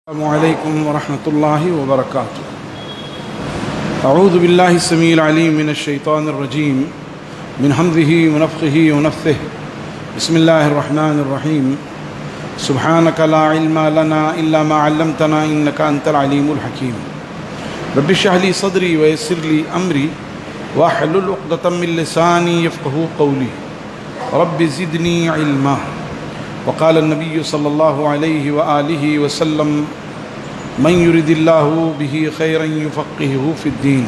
السلام علیکم ورحمۃ اللہ وبرکاتہ۔ اعوذ باللہ السمیع العلیم من الشیطان الرجیم من حمزہ ونفخہ ونفثہ۔ بسم اللہ الرحمن الرحیم۔ سبحانک لا علم لنا الا ما علمتنا انک انت العلیم الحکیم۔ رب اشرح لی صدری ویسر لی امری واحلل عقدۃ من لسانی یفقہوا قولی رب زدنی علما۔ وقال النبی صلی اللہ علیہ وآلہ وسلم من يرد اللہ به خیرا یفقہہ فی الدین۔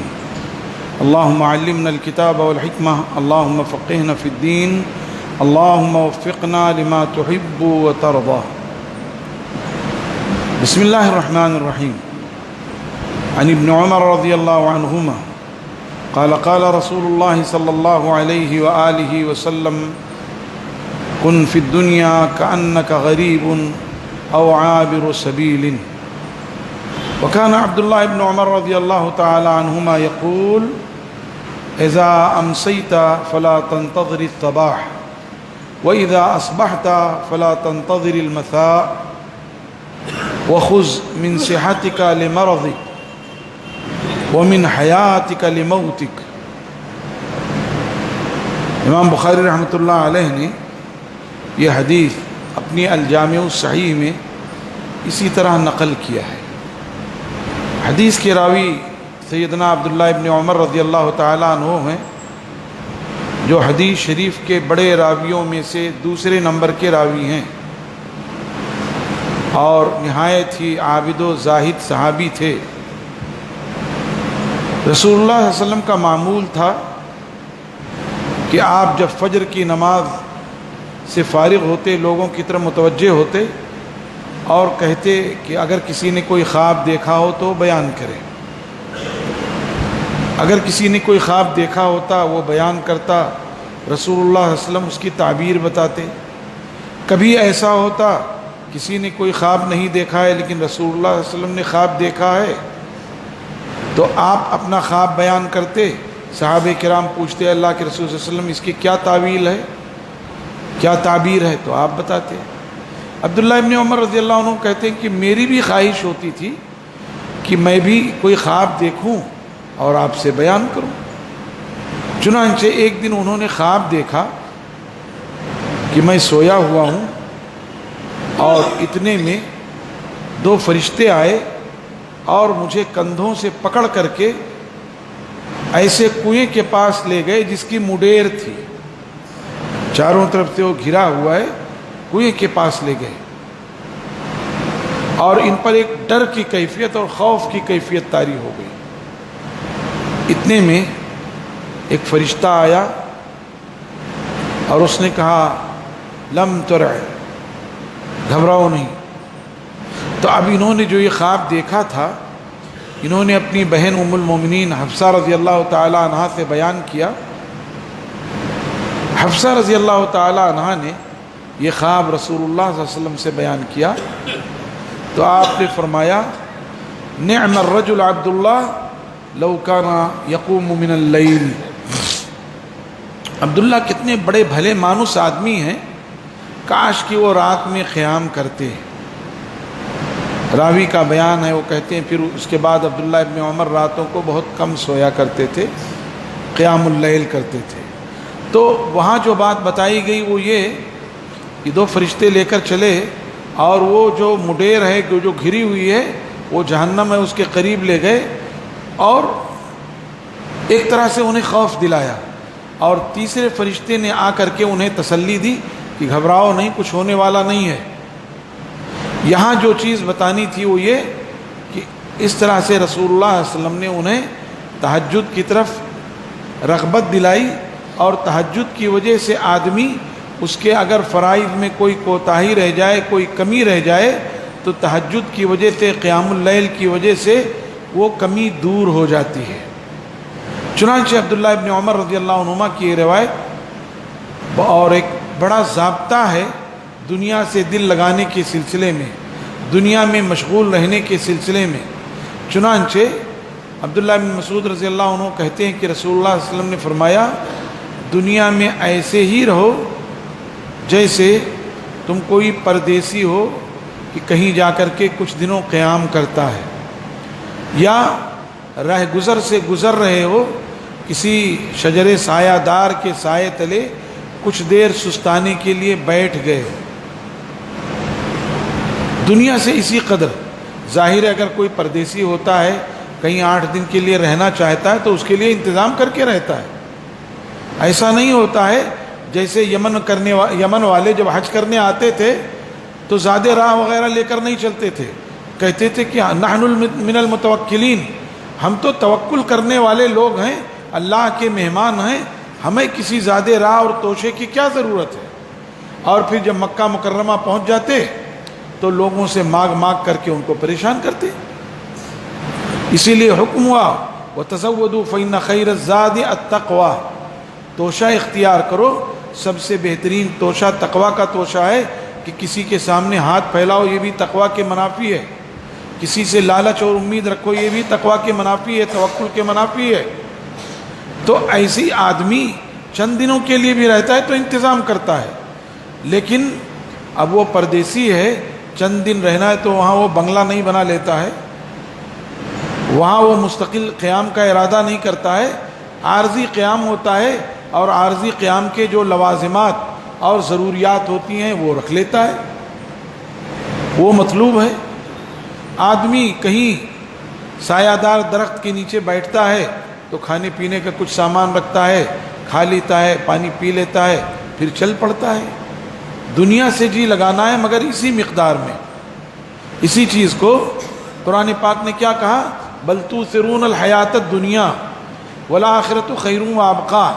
اللہم علمنا الکتاب والحکمہ، اللہم فقہنا فی الدین، اللہم وفقنا لما تحب وترضى۔ بسم اللہ الرحمن الرحیم۔ عن ابن عمر رضی اللہ عنہما قال قال رسول اللہ صلی اللہ علیہ وآلہ وسلم کن فی الدنیا کأنک غریب او عابر سبیل۔ وكان عبد الله بن عمر رضي الله تعالى عنهما يقول إذا أمسيت فلا تنتظر الصباح وإذا أصبحت فلا تنتظر المساء وخذ من صحتك لمرضك ومن حياتك لموتك۔ امام بخاری رحمۃ اللہ علیہ نے یہ حدیث اپنی الجامع الصحیح میں اسی طرح نقل کیا ہے۔ حدیث کے راوی سیدنا عبداللہ ابن عمر رضی اللہ تعالیٰ عنہ ہیں، جو حدیث شریف کے بڑے راویوں میں سے دوسرے نمبر کے راوی ہیں اور نہایت ہی عابد و زاہد صحابی تھے۔ رسول اللہ صلی اللہ علیہ وسلم کا معمول تھا کہ آپ جب فجر کی نماز سے فارغ ہوتے لوگوں کی طرف متوجہ ہوتے اور کہتے کہ اگر کسی نے کوئی خواب دیکھا ہو تو بیان کرے۔ اگر کسی نے کوئی خواب دیکھا ہوتا وہ بیان کرتا، رسول اللہ صلی اللہ علیہ وسلم اس کی تعبیر بتاتے۔ کبھی ایسا ہوتا کسی نے کوئی خواب نہیں دیکھا ہے لیکن رسول اللہ صلی اللہ علیہ وسلم نے خواب دیکھا ہے تو آپ اپنا خواب بیان کرتے۔ صحابہ کرام پوچھتے اللہ کے رسول صلی اللہ علیہ وسلم اس کی کیا تعویل ہے، کیا تعبیر ہے، تو آپ بتاتے۔ عبداللہ ابن عمر رضی اللہ عنہ کہتے ہیں کہ میری بھی خواہش ہوتی تھی کہ میں بھی کوئی خواب دیکھوں اور آپ سے بیان کروں۔ چنانچہ ایک دن انہوں نے خواب دیکھا کہ میں سویا ہوا ہوں اور اتنے میں دو فرشتے آئے اور مجھے کندھوں سے پکڑ کر کے ایسے کنویں کے پاس لے گئے جس کی مڈیر تھی، چاروں طرف سے وہ گھرا ہوا ہے، کنویں کے پاس لے گئے اور ان پر ایک ڈر کی کیفیت اور خوف کی کیفیت طاری ہو گئی۔ اتنے میں ایک فرشتہ آیا اور اس نے کہا لم ترع، گھبراؤ نہیں۔ تو اب انہوں نے جو یہ خواب دیکھا تھا انہوں نے اپنی بہن ام المومنین حفصہ رضی اللہ تعالی عنہا سے بیان کیا۔ حفصہ رضی اللہ تعالی عنہا نے یہ خواب رسول اللہ صلی اللہ علیہ وسلم سے بیان کیا تو آپ نے فرمایا نعم الرجل عبداللہ لو کان یقوم من اللیل۔ عبداللہ کتنے بڑے بھلے مانوس آدمی ہیں، کاش کہ وہ رات میں قیام کرتے۔ راوی کا بیان ہے، وہ کہتے ہیں پھر اس کے بعد عبداللہ ابن عمر راتوں کو بہت کم سویا کرتے تھے، قیام اللیل کرتے تھے۔ تو وہاں جو بات بتائی گئی وہ یہ کہ دو فرشتے لے کر چلے اور وہ جو مڈیر ہے جو گھری ہوئی ہے وہ جہنم ہے اس کے قریب لے گئے اور ایک طرح سے انہیں خوف دلایا، اور تیسرے فرشتے نے آ کر کے انہیں تسلی دی کہ گھبراؤ نہیں، کچھ ہونے والا نہیں ہے۔ یہاں جو چیز بتانی تھی وہ یہ کہ اس طرح سے رسول اللہ صلی اللہ علیہ وسلم نے انہیں تہجد کی طرف رغبت دلائی، اور تہجد کی وجہ سے آدمی اس کے اگر فرائض میں کوئی کوتاہی رہ جائے، کوئی کمی رہ جائے تو تہجد کی وجہ سے، قیام اللیل کی وجہ سے وہ کمی دور ہو جاتی ہے۔ چنانچہ عبداللہ ابن عمر رضی اللہ عنہما کی یہ روایت اور ایک بڑا ضابطہ ہے دنیا سے دل لگانے کے سلسلے میں، دنیا میں مشغول رہنے کے سلسلے میں۔ چنانچہ عبداللہ بن مسعود رضی اللہ عنہ کہتے ہیں کہ رسول اللہ صلی اللہ علیہ وسلم نے فرمایا دنیا میں ایسے ہی رہو جیسے تم کوئی پردیسی ہو کہ کہیں جا کر کے کچھ دنوں قیام کرتا ہے، یا رہ گزر سے گزر رہے ہو، کسی شجر سایہ دار کے سائے تلے کچھ دیر سستانے کے لیے بیٹھ گئے ہو۔ دنیا سے اسی قدر ظاہر ہے، اگر کوئی پردیسی ہوتا ہے کہیں 8 دن کے لیے رہنا چاہتا ہے تو اس کے لیے انتظام کر کے رہتا ہے۔ ایسا نہیں ہوتا ہے جیسے یمن والے جب حج کرنے آتے تھے تو زیادہ راہ وغیرہ لے کر نہیں چلتے تھے، کہتے تھے کہ نحن من المتوکلین، ہم تو توکل کرنے والے لوگ ہیں، اللہ کے مہمان ہیں، ہمیں کسی زیادہ راہ اور توشے کی کیا ضرورت ہے۔ اور پھر جب مکہ مکرمہ پہنچ جاتے تو لوگوں سے مانگ کر کے ان کو پریشان کرتے۔ اسی لیے حکم ہوا وَتَزَوَّدُوا فَإِنَّ خَيْرَ الزَّادِ التَّقْوَى، توشہ اختیار کرو، سب سے بہترین توشہ تقوی کا توشہ ہے کہ کسی کے سامنے ہاتھ پھیلاؤ، یہ بھی تقوی کے منافی ہے۔ کسی سے لالچ اور امید رکھو، یہ بھی تقوی کے منافی ہے، توکل کے منافی ہے۔ تو ایسی آدمی چند دنوں کے لیے بھی رہتا ہے تو انتظام کرتا ہے، لیکن اب وہ پردیسی ہے، چند دن رہنا ہے تو وہاں وہ بنگلہ نہیں بنا لیتا ہے، وہاں وہ مستقل قیام کا ارادہ نہیں کرتا ہے، عارضی قیام ہوتا ہے، اور عارضی قیام کے جو لوازمات اور ضروریات ہوتی ہیں وہ رکھ لیتا ہے، وہ مطلوب ہے۔ آدمی کہیں سایہ دار درخت کے نیچے بیٹھتا ہے تو کھانے پینے کا کچھ سامان رکھتا ہے، کھا لیتا ہے، پانی پی لیتا ہے، پھر چل پڑتا ہے۔ دنیا سے جی لگانا ہے، مگر اسی مقدار میں۔ اسی چیز کو قرآن پاک نے کیا کہا؟ بل تؤثرون الحیات الدنیا والآخرۃ خیر وابقیٰ۔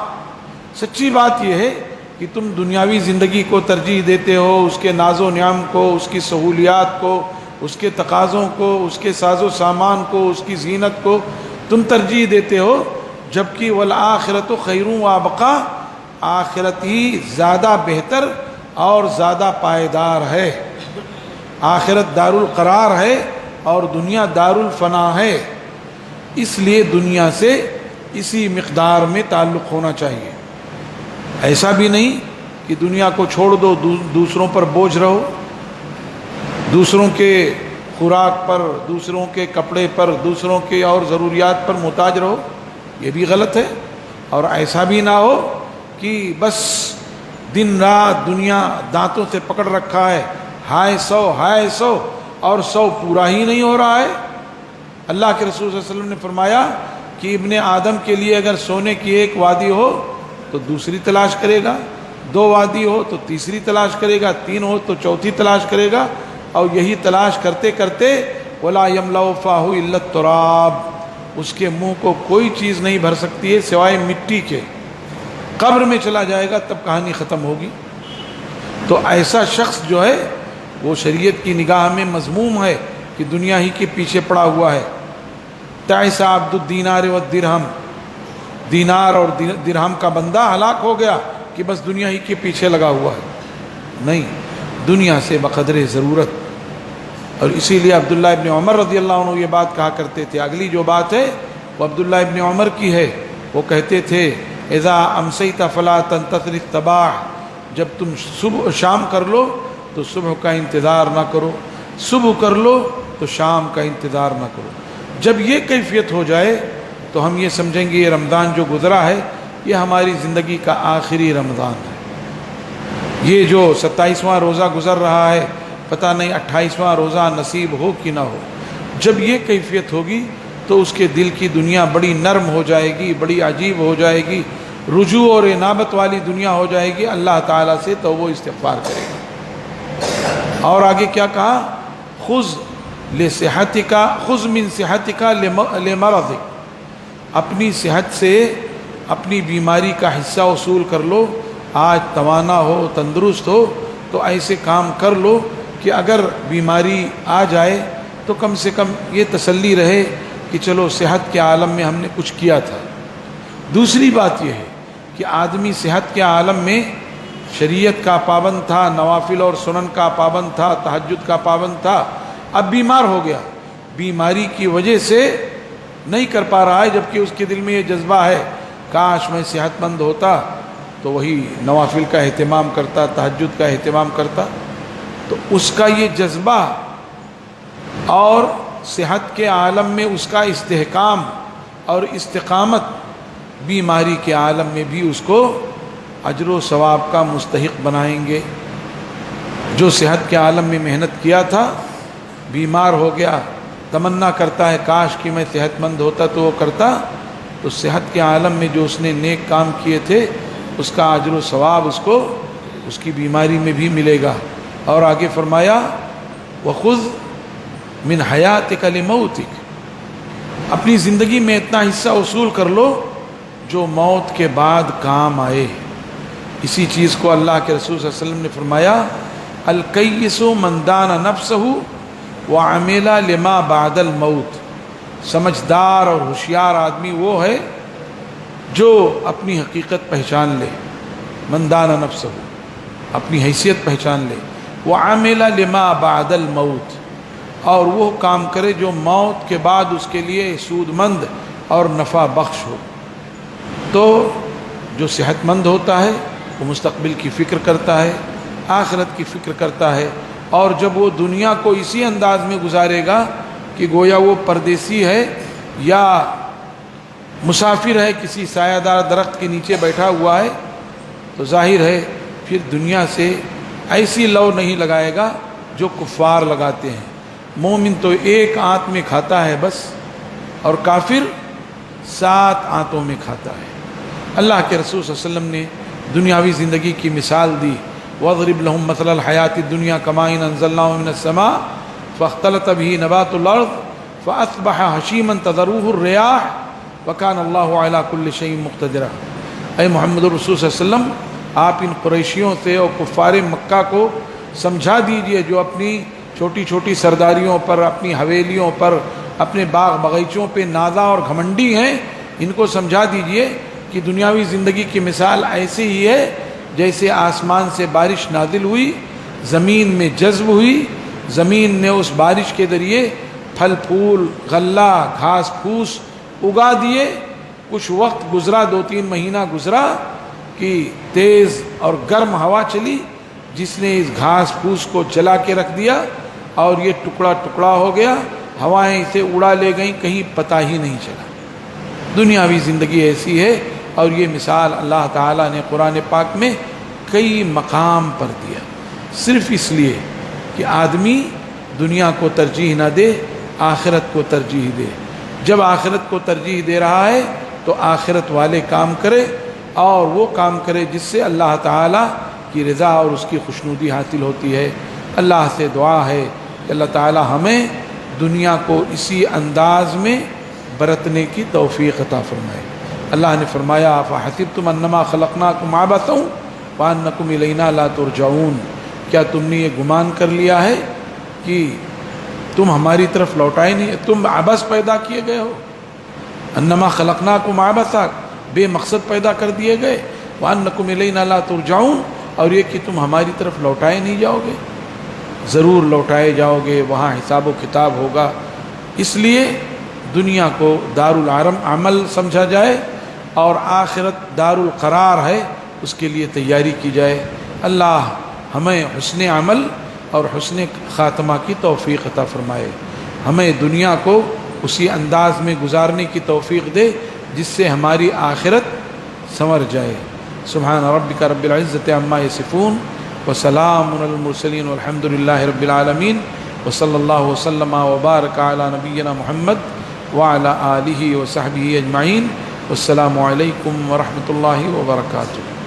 سچی بات یہ ہے کہ تم دنیاوی زندگی کو ترجیح دیتے ہو، اس کے ناز و نعم کو، اس کی سہولیات کو، اس کے تقاضوں کو، اس کے ساز و سامان کو، اس کی زینت کو تم ترجیح دیتے ہو، جبکہ والآخرۃ خیر وابقیٰ، آخرت ہی زیادہ بہتر اور زیادہ پائیدار ہے۔ آخرت دار القرار ہے اور دنیا دار الفنا ہے، اس لیے دنیا سے اسی مقدار میں تعلق ہونا چاہیے۔ ایسا بھی نہیں کہ دنیا کو چھوڑ دو، دوسروں پر بوجھ رہو، دوسروں کے خوراک پر، دوسروں کے کپڑے پر، دوسروں کے اور ضروریات پر محتاج رہو، یہ بھی غلط ہے۔ اور ایسا بھی نہ ہو کہ بس دن رات دنیا دانتوں سے پکڑ رکھا ہے، ہائے سو اور 100 پورا ہی نہیں ہو رہا ہے۔ اللہ کے رسول صلی اللہ علیہ وسلم نے فرمایا کہ ابن آدم کے لیے اگر سونے کی 1 وادی ہو تو دوسری تلاش کرے گا، 2 وادی ہو تو تیسری تلاش کرے گا، 3 ہو تو چوتھی تلاش کرے گا، اور یہی تلاش کرتے کرتے وَلَا يَمْلَأُ فَاهُ إِلَّا التُّرَابُ، اس کے منہ کو کوئی چیز نہیں بھر سکتی ہے سوائے مٹی کے۔ قبر میں چلا جائے گا تب کہانی ختم ہوگی۔ تو ایسا شخص جو ہے وہ شریعت کی نگاہ میں مذموم ہے کہ دنیا ہی کے پیچھے پڑا ہوا ہے۔ تعس عبد الدینار والدرہم، دینار اور درہم کا بندہ ہلاک ہو گیا کہ بس دنیا ہی کے پیچھے لگا ہوا ہے۔ نہیں، دنیا سے بقدر ضرورت۔ اور اسی لیے عبداللہ ابن عمر رضی اللہ عنہ یہ بات کہا کرتے تھے۔ اگلی جو بات ہے وہ عبداللہ ابن عمر کی ہے، وہ کہتے تھے اذا امسیت فلا تنتظر الصباح، جب تم صبح شام کر لو تو صبح کا انتظار نہ کرو، صبح کر لو تو شام کا انتظار نہ کرو۔ جب یہ کیفیت ہو جائے تو ہم یہ سمجھیں گے یہ رمضان جو گزرا ہے یہ ہماری زندگی کا آخری رمضان ہے۔ یہ جو 27واں روزہ گزر رہا ہے، پتہ نہیں 28واں روزہ نصیب ہو کہ نہ ہو۔ جب یہ کیفیت ہوگی تو اس کے دل کی دنیا بڑی نرم ہو جائے گی، بڑی عجیب ہو جائے گی، رجوع اور انابت والی دنیا ہو جائے گی، اللہ تعالیٰ سے تو وہ استغفار کرے گا۔ اور آگے کیا کہا؟ خذ لصحتک، خذ من صحتک لمرضک، اپنی صحت سے اپنی بیماری کا حصہ وصول کر لو۔ آج توانا ہو، تندرست ہو تو ایسے کام کر لو کہ اگر بیماری آ جائے تو کم سے کم یہ تسلی رہے کہ چلو صحت کے عالم میں ہم نے کچھ کیا تھا۔ دوسری بات یہ ہے کہ آدمی صحت کے عالم میں شریعت کا پابند تھا، نوافل اور سنن کا پابند تھا، تہجد کا پابند تھا، اب بیمار ہو گیا، بیماری کی وجہ سے نہیں کر پا رہا ہے، جبکہ اس کے دل میں یہ جذبہ ہے کاش میں صحت مند ہوتا تو وہی نوافل کا اہتمام کرتا، تہجد کا اہتمام کرتا۔ تو اس کا یہ جذبہ اور صحت کے عالم میں اس کا استحکام اور استقامت، بیماری کے عالم میں بھی اس کو اجر و ثواب کا مستحق بنائیں گے۔ جو صحت کے عالم میں محنت کیا تھا، بیمار ہو گیا، تمنا کرتا ہے کاش کہ میں صحت مند ہوتا تو وہ کرتا، تو صحت کے عالم میں جو اس نے نیک کام کیے تھے اس کا اجر و ثواب اس کو اس کی بیماری میں بھی ملے گا۔ اور آگے فرمایا وَخُذْ مِنْ حَيَاتِكَ لِمَوْتِكَ، اپنی زندگی میں اتنا حصہ وصول کر لو جو موت کے بعد کام آئے۔ اسی چیز کو اللہ کے رسول صلی اللہ علیہ وسلم نے فرمایا الکیس من دان نفسہ وعمل لما بعد الموت، سمجھدار اور ہوشیار آدمی وہ ہے جو اپنی حقیقت پہچان لے، من دان نفسہ، اپنی حیثیت پہچان لے، وعمل لما بعد الموت، اور وہ کام کرے جو موت کے بعد اس کے لیے سود مند اور نفع بخش ہو۔ تو جو صحت مند ہوتا ہے وہ مستقبل کی فکر کرتا ہے، آخرت کی فکر کرتا ہے، اور جب وہ دنیا کو اسی انداز میں گزارے گا کہ گویا وہ پردیسی ہے یا مسافر ہے، کسی سایہ دار درخت کے نیچے بیٹھا ہوا ہے، تو ظاہر ہے پھر دنیا سے ایسی لو نہیں لگائے گا جو کفار لگاتے ہیں۔ مومن تو ایک آنت میں کھاتا ہے بس، اور کافر 7 آنتوں میں کھاتا ہے۔ اللہ کے رسول صلی اللہ علیہ وسلم نے دنیاوی زندگی کی مثال دی، وَاضْرِبْ لَهُمْ مَثَلَ الْحَيَاةِ الدُّنْيَا كَمَاءٍ أَنزَلْنَاهُ مِنَ السَّمَاءِ فَاخْتَلَطَ بِهِ نَبَاتُ الْأَرْضِ فَأَصْبَحَ هَشِيمًا تَذَرُوهُ الرِّيَاحُ وَكَانَ اللَّهُ عَلَى كُلِّ شَيْءٍ مُقْتَدِرًا۔ اے محمد رسول صلی اللہ علیہ وسلم، آپ ان قریشیوں سے اور کفار مکہ کو سمجھا دیجئے جو اپنی چھوٹی چھوٹی سرداریوں پر، اپنی حویلیوں پر، اپنے باغ بغیچوں پہ نازا اور گھمنڈی ہیں، ان کو سمجھا دیجئے کہ دنیاوی زندگی کی مثال ایسی ہی ہے جیسے آسمان سے بارش نازل ہوئی، زمین میں جذب ہوئی، زمین نے اس بارش کے ذریعے پھل پھول، غلہ، گھاس پھوس اگا دیے۔ کچھ وقت گزرا، 2-3 مہینہ گزرا کہ تیز اور گرم ہوا چلی جس نے اس گھاس پھوس کو جلا کے رکھ دیا، اور یہ ٹکڑا ٹکڑا ہو گیا، ہوائیں اسے اڑا لے گئیں، کہیں پتہ ہی نہیں چلا۔ دنیاوی زندگی ایسی ہے، اور یہ مثال اللہ تعالیٰ نے قرآن پاک میں کئی مقام پر دیا، صرف اس لیے کہ آدمی دنیا کو ترجیح نہ دے، آخرت کو ترجیح دے۔ جب آخرت کو ترجیح دے رہا ہے تو آخرت والے کام کرے، اور وہ کام کرے جس سے اللہ تعالیٰ کی رضا اور اس کی خوشنودی حاصل ہوتی ہے۔ اللہ سے دعا ہے کہ اللہ تعالیٰ ہمیں دنیا کو اسی انداز میں برتنے کی توفیق عطا فرمائے۔ اللہ نے فرمایا فَحَسِبْتُمْ أَنَّمَا خَلَقْنَاكُمْ عَبَثًا وَأَنَّكُمْ إِلَيْنَا لَا تُرْجَعُونَ، کیا تم نے یہ گمان کر لیا ہے کہ تم ہماری طرف لوٹائے نہیں، تم عبث پیدا کیے گئے ہو؟ أَنَّمَا خَلَقْنَاكُمْ عَبَثًا، بے مقصد پیدا کر دیے گئے، وَأَنَّكُمْ إِلَيْنَا لَا تُرْجَعُونَ، اور یہ کہ تم ہماری طرف لوٹائے نہیں جاؤ گے۔ ضرور لوٹائے جاؤ گے، وہاں حساب و کتاب ہوگا۔ اس لیے دنیا کو دار العمل سمجھا جائے، اور آخرت دار القرار ہے، اس کے لیے تیاری کی جائے۔ اللہ ہمیں حسن عمل اور حسن خاتمہ کی توفیق عطا فرمائے، ہمیں دنیا کو اسی انداز میں گزارنے کی توفیق دے جس سے ہماری آخرت سنور جائے۔ سبحان ربک رب العزت عما یصفون وسلام علی المرسلین والحمد للہ رب العالمین، وصلی اللہ وسلم وبارک علی نبینا محمد وعلی آلہ وصحبہ اجمعین، والسلام علیکم ورحمۃ اللہ وبرکاتہ۔